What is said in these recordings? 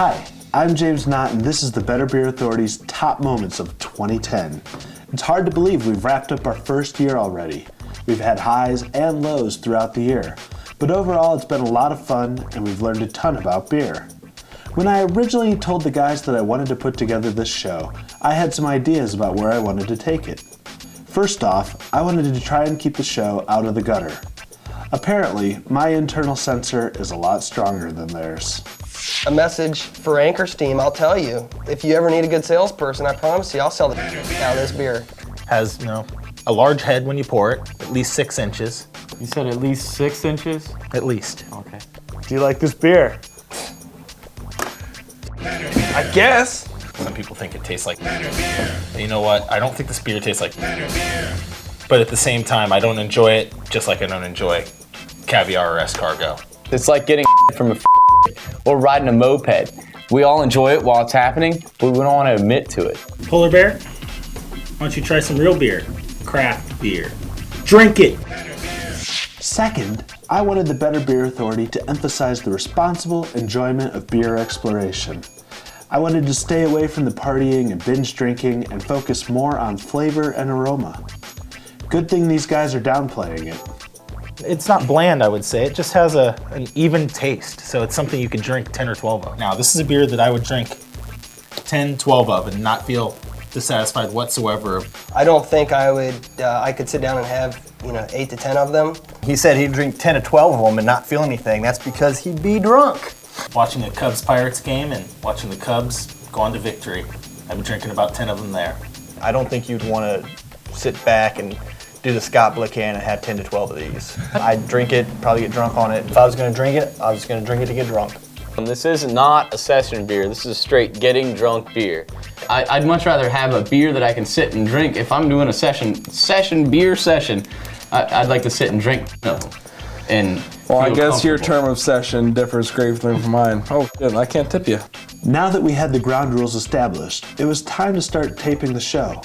Hi, I'm James Knott, and this is the Better Beer Authority's top moments of 2010. It's hard to believe we've wrapped up our first year already. We've had highs and lows throughout the year, but overall it's been a lot of fun and we've learned a ton about beer. When I originally told the guys that I wanted to put together this show, I had some ideas about where I wanted to take it. First off, I wanted to try and keep the show out of the gutter. Apparently, my internal censor is a lot stronger than theirs. A message for Anchor's team, I'll tell you, if you ever need a good salesperson, I promise you, I'll sell the out of this beer. Has, a large head when you pour it, at least 6 inches. You said at least 6 inches? At least. Okay. Do you like this beer? I guess. Some people think it tastes like beer. You know what? I don't think this beer tastes like beer. But at the same time, I don't enjoy it just like I don't enjoy caviar or escargot. It's like getting from a or riding a moped. We all enjoy it while it's happening, but we don't want to admit to it. Polar Bear, why don't you try some real beer? Craft beer. Drink it! Second, I wanted the Better Beer Authority to emphasize the responsible enjoyment of beer exploration. I wanted to stay away from the partying and binge drinking and focus more on flavor and aroma. Good thing these guys are downplaying it. It's not bland, I would say. It just has an even taste. So it's something you can drink 10 or 12 of. Now, this is a beer that I would drink 10, 12 of and not feel dissatisfied whatsoever. I don't think I could sit down and have, 8 to 10 of them. He said he'd drink 10 to 12 of them and not feel anything. That's because he'd be drunk. Watching a Cubs-Pirates game and watching the Cubs go on to victory. I've been drinking about 10 of them there. I don't think you'd want to sit back and do the Scott Blick can and have 10 to 12 of these. I'd drink it, probably get drunk on it. If I was going to drink it, I was going to drink it to get drunk. This is not a session beer. This is a straight getting drunk beer. I'd much rather have a beer that I can sit and drink. If I'm doing a beer session, I'd like to sit and drink them. Well, I guess your term of session differs greatly from mine. Oh, shit, I can't tip you. Now that we had the ground rules established, it was time to start taping the show.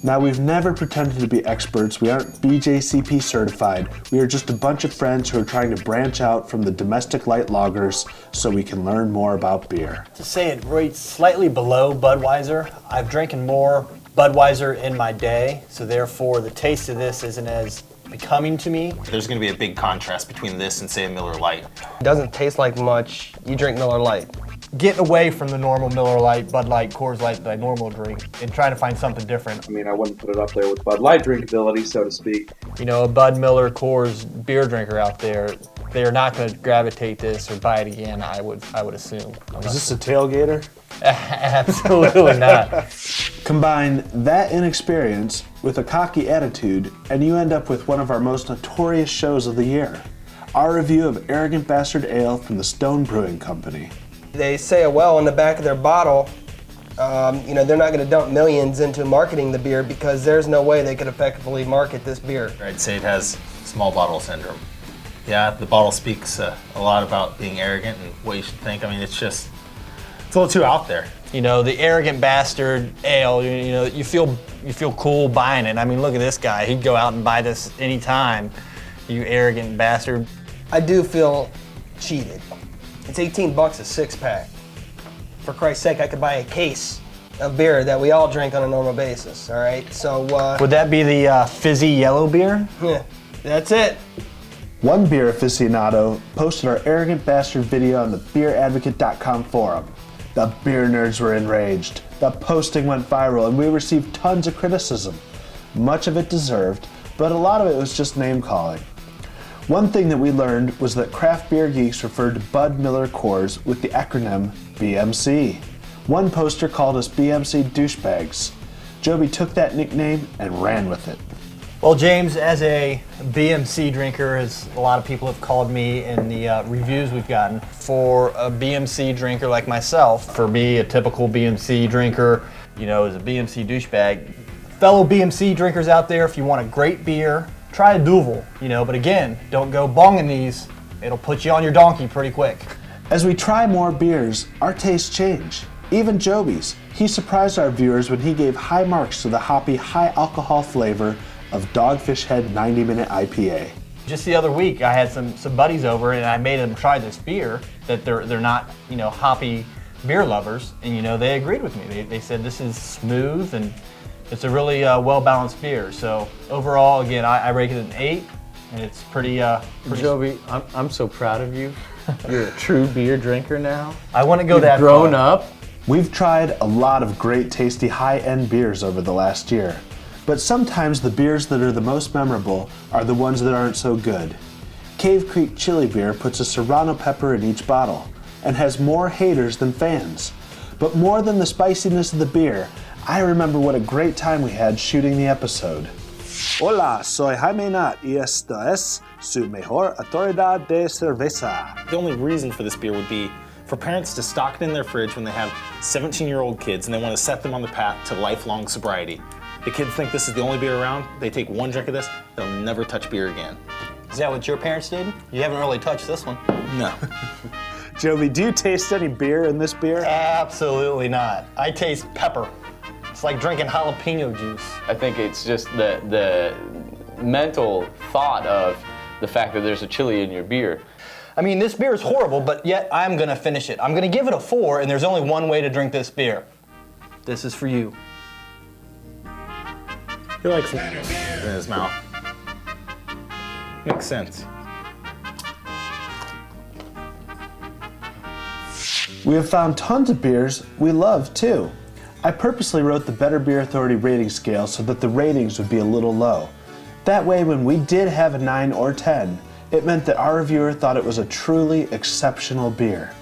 Now, we've never pretended to be experts. We aren't BJCP certified. We are just a bunch of friends who are trying to branch out from the domestic light lagers so we can learn more about beer. To say it rates slightly below Budweiser, I've drinking more Budweiser in my day, so therefore the taste of this isn't as becoming to me. There's going to be a big contrast between this and, say, a Miller Lite. It doesn't taste like much. You drink Miller Lite. Getting away from the normal Miller Lite, Bud Light, Coors Light that I normally drink and trying to find something different. I mean, I wouldn't put it up there with Bud Light drinkability, so to speak. A Bud Miller Coors beer drinker out there, they are not going to gravitate this or buy it again, I would assume. Is this a tailgater? Absolutely not. Combine that inexperience with a cocky attitude, and you end up with one of our most notorious shows of the year. Our review of Arrogant Bastard Ale from the Stone Brewing Company. They say a well in the back of their bottle, they're not going to dump millions into marketing the beer because there's no way they could effectively market this beer. I'd say it has small bottle syndrome. Yeah, the bottle speaks a lot about being arrogant and what you should think. I mean, it's a little too out there. The Arrogant Bastard Ale, you feel cool buying it. I mean, look at this guy. He'd go out and buy this anytime, you arrogant bastard. I do feel cheated. It's $18 a 6-pack. For Christ's sake, I could buy a case of beer that we all drink on a normal basis, all right? So, would that be the fizzy yellow beer? Yeah, that's it. One beer aficionado posted our Arrogant Bastard video on the beeradvocate.com forum. The beer nerds were enraged. The posting went viral and we received tons of criticism. Much of it deserved, but a lot of it was just name calling. One thing that we learned was that craft beer geeks referred to Bud Miller Coors with the acronym BMC. One poster called us BMC douchebags. Joby took that nickname and ran with it. Well, James, as a BMC drinker, as a lot of people have called me in the reviews we've gotten, for a BMC drinker like myself, for me, a typical BMC drinker, as a BMC douchebag, fellow BMC drinkers out there, if you want a great beer, try a Duvel, but again, don't go bonging these. It'll put you on your donkey pretty quick. As we try more beers, our tastes change. Even Joby's. He surprised our viewers when he gave high marks to the hoppy, high alcohol flavor of Dogfish Head 90-minute IPA. Just the other week, I had some buddies over and I made them try this beer that they're not, hoppy beer lovers, and they agreed with me. They said this is smooth and it's a really well-balanced beer. So overall, again, I rate it an 8, and it's pretty. Joby, I'm so proud of you. You're a true beer drinker now. I want to go that Grown far. up. We've tried a lot of great, tasty, high-end beers over the last year, but sometimes the beers that are the most memorable are the ones that aren't so good. Cave Creek Chili Beer puts a serrano pepper in each bottle and has more haters than fans. But more than the spiciness of the beer, I remember what a great time we had shooting the episode. Hola, soy Jaime Knott y esto es su mejor autoridad de cerveza. The only reason for this beer would be for parents to stock it in their fridge when they have 17-year-old kids and they want to set them on the path to lifelong sobriety. The kids think this is the only beer around. They take one drink of this, they'll never touch beer again. Is that what your parents did? You haven't really touched this one. No. Joby, do you taste any beer in this beer? Absolutely not. I taste pepper. It's like drinking jalapeno juice. I think it's just the mental thought of the fact that there's a chili in your beer. I mean, this beer is horrible, but yet I'm gonna finish it. I'm gonna give it a 4, and there's only one way to drink this beer. This is for you. He likes it in his mouth. Makes sense. We have found tons of beers we love too. I purposely wrote the Better Beer Authority rating scale so that the ratings would be a little low. That way, when we did have a 9 or 10, it meant that our reviewer thought it was a truly exceptional beer.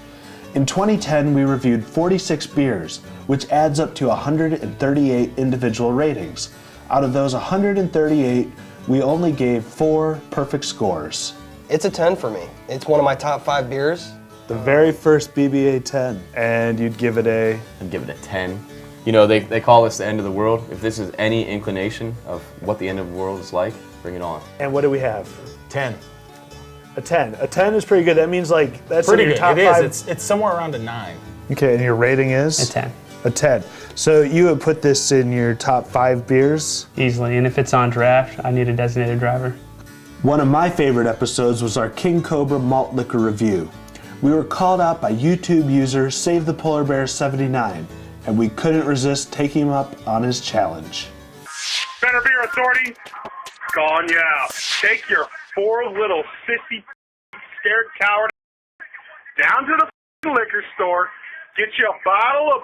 In 2010, we reviewed 46 beers, which adds up to 138 individual ratings. Out of those 138, we only gave 4 perfect scores. It's a 10 for me. It's one of my top 5 beers. The very first BBA 10, and you'd give it a... I'd give it a 10. You know, they call this the end of the world. If this is any inclination of what the end of the world is like, bring it on. And what do we have? 10. A 10. A 10 is pretty good. That means like that's Pretty in your good. top It 5. is. It's somewhere around a 9. Okay, and your rating is? A 10. A 10. So you would put this in your top 5 beers? Easily, and if it's on draft, I need a designated driver. One of my favorite episodes was our King Cobra malt liquor review. We were called out by YouTube user Save the Polar Bear 79, and we couldn't resist taking him up on his challenge. Better Beer Authority, calling you out. Take your 4 little sissy, scared coward down to the liquor store, get you a bottle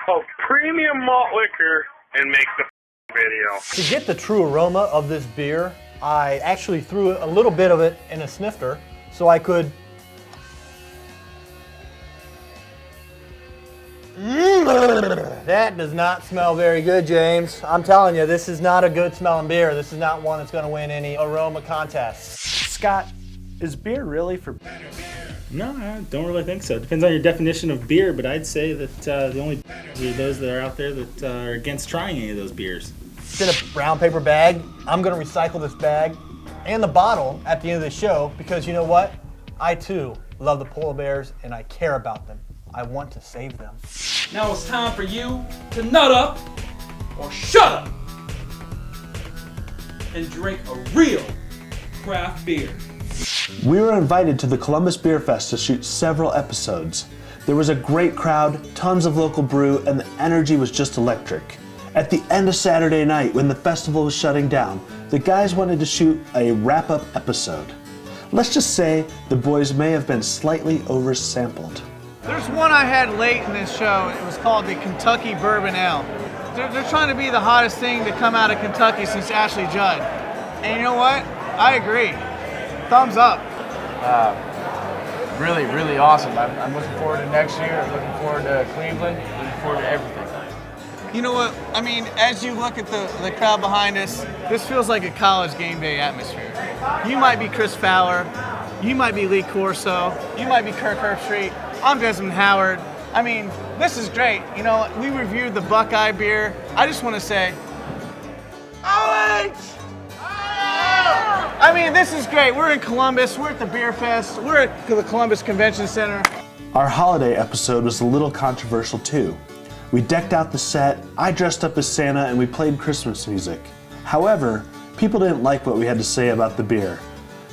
of premium malt liquor, and make the video. To get the true aroma of this beer, I actually threw a little bit of it in a snifter so I could... That does not smell very good, James. I'm telling you, this is not a good smelling beer. This is not one that's going to win any aroma contests. Scott, is beer really for... No, I don't really think so. It depends on your definition of beer, but I'd say that the only are those that are out there that are against trying any of those beers. It's in a brown paper bag. I'm going to recycle this bag and the bottle at the end of the show because you know what? I too love the polar bears and I care about them. I want to save them. Now it's time for you to nut up or shut up and drink a real craft beer. We were invited to the Columbus Beer Fest to shoot several episodes. There was a great crowd, tons of local brew, and the energy was just electric. At the end of Saturday night, when the festival was shutting down, the guys wanted to shoot a wrap-up episode. Let's just say the boys may have been slightly oversampled. There's one I had late in this show. It was called the Kentucky Bourbon Ale. They're trying to be the hottest thing to come out of Kentucky since Ashley Judd. And you know what? I agree. Thumbs up. Really, really awesome. I'm looking forward to next year. I'm looking forward to Cleveland. Looking forward to everything. You know what? I mean, as you look at the crowd behind us, this feels like a college game day atmosphere. You might be Chris Fowler. You might be Lee Corso. You might be Kirk Herbstreit. I'm Desmond Howard. I mean, this is great. You know, we reviewed the Buckeye beer. I just want to say, I mean, this is great. We're in Columbus. We're at the Beer Fest. We're at the Columbus Convention Center. Our holiday episode was a little controversial too. We decked out the set, I dressed up as Santa, and we played Christmas music. However, people didn't like what we had to say about the beer.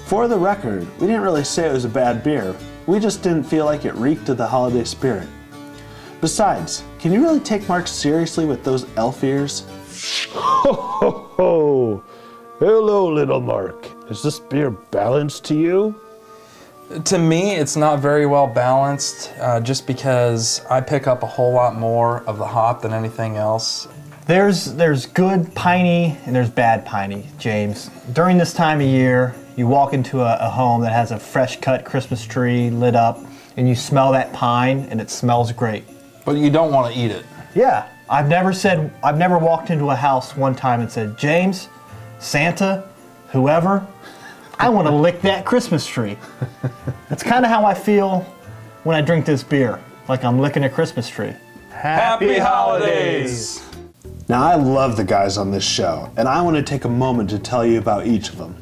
For the record, we didn't really say it was a bad beer. We just didn't feel like it reeked of the holiday spirit. Besides, can you really take Mark seriously with those elf ears? Ho, ho, ho. Hello, little Mark. Is this beer balanced to you? To me, it's not very well balanced, just because I pick up a whole lot more of the hop than anything else. There's good piney and there's bad piney, James. During this time of year, you walk into a home that has a fresh cut Christmas tree lit up, and you smell that pine, and it smells great. But you don't want to eat it. Yeah, I've never walked into a house one time and said, James, Santa, whoever, I want to lick that Christmas tree. That's kind of how I feel when I drink this beer, like I'm licking a Christmas tree. Happy holidays! Now, I love the guys on this show, and I want to take a moment to tell you about each of them.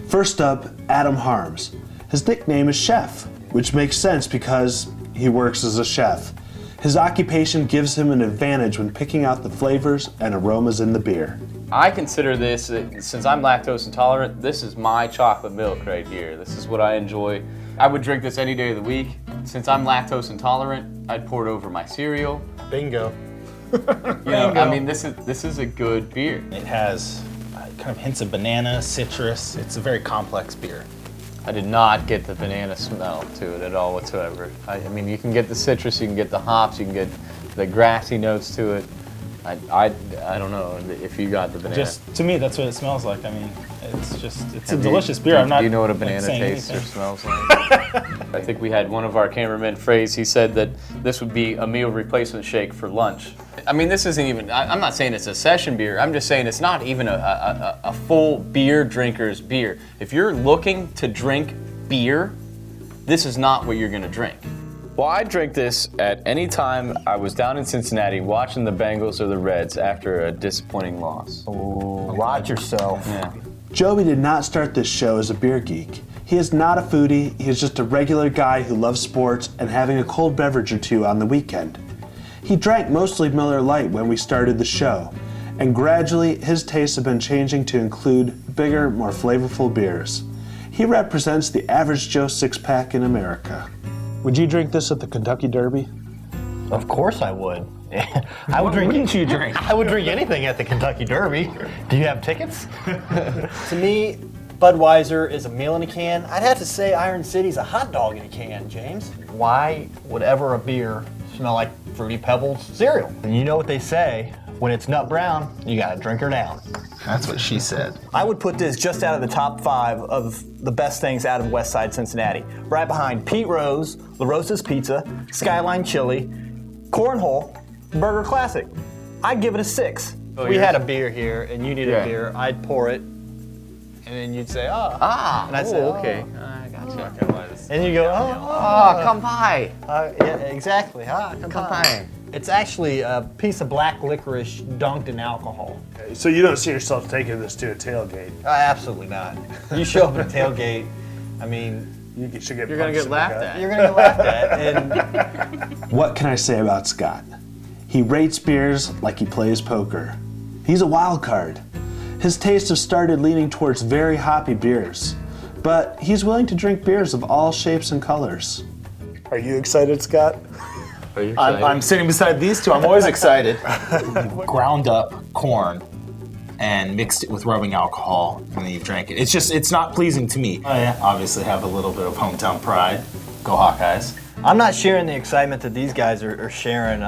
First up, Adam Harms. His nickname is Chef, which makes sense because he works as a chef. His occupation gives him an advantage when picking out the flavors and aromas in the beer. I consider this, since I'm lactose intolerant, this is my chocolate milk right here. This is what I enjoy. I would drink this any day of the week. Since I'm lactose intolerant, I'd pour it over my cereal. Bingo. You know, I mean, this is a good beer. It has kind of hints of banana, citrus. It's a very complex beer. I did not get the banana smell to it at all whatsoever. I mean, you can get the citrus, you can get the hops, you can get the grassy notes to it. I don't know if you got the banana. Just to me, that's what it smells like. I mean, it's a delicious beer. I'm not. Do you know what a banana saying tastes anything. or smells like? I think we had one of our cameramen phrase. He said that this would be a meal replacement shake for lunch. I mean, this isn't even. I'm not saying it's a session beer. I'm just saying it's not even a full beer drinker's beer. If you're looking to drink beer, this is not what you're gonna drink. Well, I drink this at any time I was down in Cincinnati watching the Bengals or the Reds after a disappointing loss. Oh, watch yourself. Yeah. Joby did not start this show as a beer geek. He is not a foodie, he is just a regular guy who loves sports and having a cold beverage or two on the weekend. He drank mostly Miller Lite when we started the show, and gradually his tastes have been changing to include bigger, more flavorful beers. He represents the average Joe six-pack in America. Would you drink this at the Kentucky Derby? Of course I would. I would drink. Wouldn't you drink? I would drink anything at the Kentucky Derby. Do you have tickets? To me, Budweiser is a meal in a can. I'd have to say Iron City's a hot dog in a can, James. Why would ever a beer smell like Fruity Pebbles cereal? And you know what they say, when it's nut brown, you gotta drink her down. That's what she said. I would put this just out of the top 5 of the best things out of West Side Cincinnati. Right behind Pete Rose, La Rosa's Pizza, Skyline Chili, Cornhole, Burger Classic. I'd give it a 6. We had a beer here, and you needed a beer. I'd pour it, and then you'd say, and I'd say, okay. I got you. And you go, come by. Yeah, exactly. Come by. It's actually a piece of black licorice dunked in alcohol. So you don't see yourself taking this to a tailgate? Absolutely not. You show up at a tailgate, I mean, you should get You're gonna get laughed at. You're gonna get laughed at. And What can I say about Scott? He rates beers like he plays poker. He's a wild card. His tastes have started leaning towards very hoppy beers, but he's willing to drink beers of all shapes and colors. Are you excited, Scott? Are you excited? I'm sitting beside these two. I'm always excited. Ground up corn and mixed it with rubbing alcohol, and then you drank it. It's not pleasing to me. I obviously have a little bit of hometown pride. Go Hawkeyes. I'm not sharing the excitement that these guys are sharing.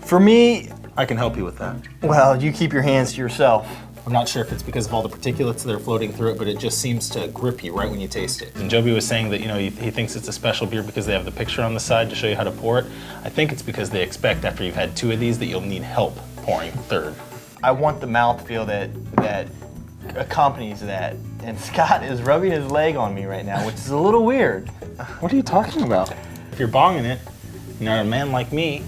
For me, I can help you with that. well, you keep your hands to yourself. I'm not sure if it's because of all the particulates that are floating through it, but it just seems to grip you right when you taste it. And Joby was saying that, he thinks it's a special beer because they have the picture on the side to show you how to pour it. I think it's because they expect after you've had 2 of these that you'll need help pouring a third. I want the mouthfeel that accompanies that. And Scott is rubbing his leg on me right now, which is a little weird. What are you talking about? If you're bonging it, and you're a man like me,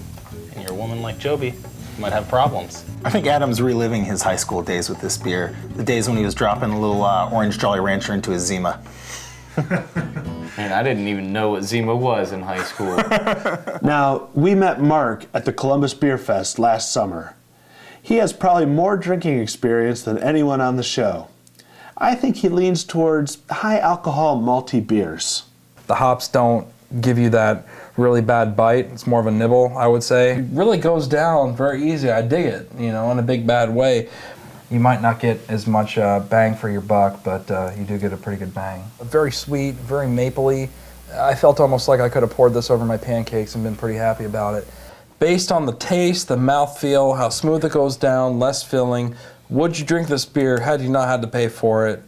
and you're a woman like Joby, you might have problems. I think Adam's reliving his high school days with this beer. The days when he was dropping a little orange Jolly Rancher into his Zima. Man, I didn't even know what Zima was in high school. Now, we met Mark at the Columbus Beer Fest last summer. He has probably more drinking experience than anyone on the show. I think he leans towards high alcohol malty beers. The hops don't give you that really bad bite. It's more of a nibble, I would say. It really goes down very easy. I dig it, you know, in a big bad way. You might not get as much bang for your buck, but you do get a pretty good bang. Very sweet, very mapley. I felt almost like I could have poured this over my pancakes and been pretty happy about it. Based on the taste, the mouthfeel, how smooth it goes down, less filling, would you drink this beer had you not had to pay for it?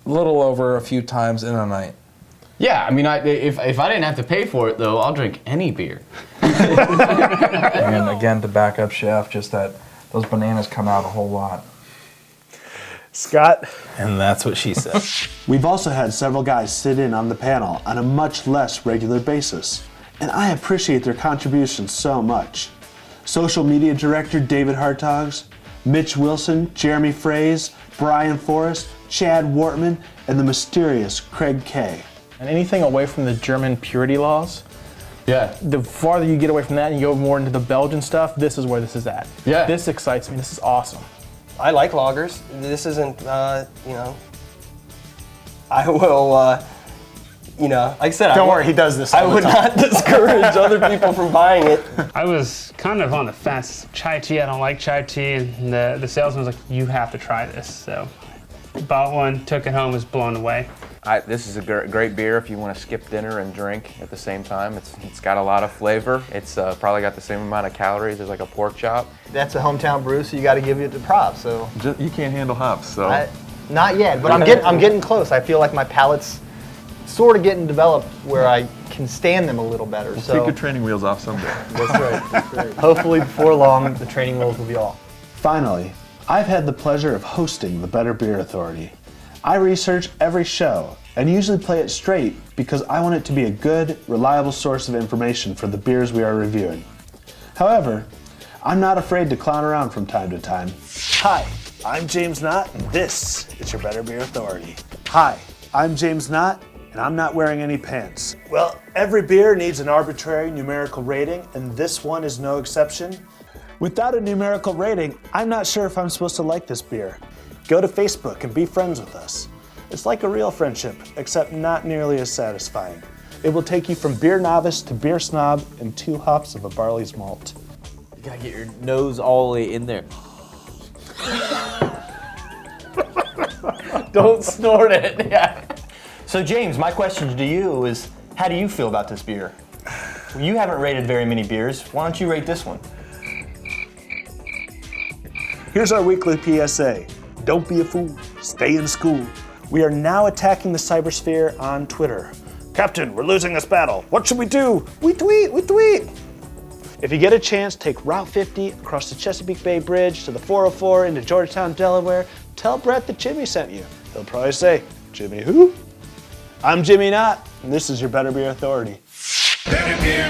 A little over a few times in a night. Yeah, I mean, if I didn't have to pay for it, though, I'll drink any beer. And again, to back up Chef, just that those bananas come out a whole lot. Scott? And that's what she said. We've also had several guys sit in on the panel on a much less regular basis, and I appreciate their contributions so much. Social media director David Hartogs, Mitch Wilson, Jeremy Fraze, Brian Forrest, Chad Wortman, and the mysterious Craig Kay. And anything away from the German purity laws, yeah. The farther you get away from that and you go more into the Belgian stuff, this is where this is at. Yeah. This excites me. This is awesome. I like lagers. This isn't, you know, I will, you know, like I said, Don't worry, he does this all I the would time. not discourage other people from buying it. I was kind of on the fence. Chai tea, I don't like chai tea, and the salesman was like, you have to try this. So bought one, took it home, was blown away. This is a great beer if you want to skip dinner and drink at the same time. It's got a lot of flavor. It's probably got the same amount of calories as like a pork chop. That's a hometown brew, so you got to give it the props. So you can't handle hops, so not yet, but I'm getting close. I feel like my palate's sort of getting developed where I can stand them a little better. We'll so take your training wheels off someday. That's right. That's right. Hopefully before long, the training wheels will be off. Finally, I've had the pleasure of hosting the Better Beer Authority. I research every show and usually play it straight because I want it to be a good, reliable source of information for the beers we are reviewing. However, I'm not afraid to clown around from time to time. Hi, I'm James Knott, and this is your Better Beer Authority. Hi, I'm James Knott, and I'm not wearing any pants. Well, every beer needs an arbitrary numerical rating, and this one is no exception. Without a numerical rating, I'm not sure if I'm supposed to like this beer. Go to Facebook and be friends with us. It's like a real friendship, except not nearly as satisfying. It will take you from beer novice to beer snob in 2 hops of a barley's malt. You gotta get your nose all the way in there. Don't snort it. Yeah. So James, my question to you is, how do you feel about this beer? You haven't rated very many beers. Why don't you rate this one? Here's our weekly PSA. Don't be a fool. Stay in school. We are now attacking the cybersphere on Twitter. Captain, we're losing this battle. What should we do? We tweet. If you get a chance, take Route 50 across the Chesapeake Bay Bridge to the 404 into Georgetown, Delaware. Tell Brett that Jimmy sent you. He'll probably say, Jimmy who? I'm Jimmy Knott, and this is your Better Beer Authority. Better Beer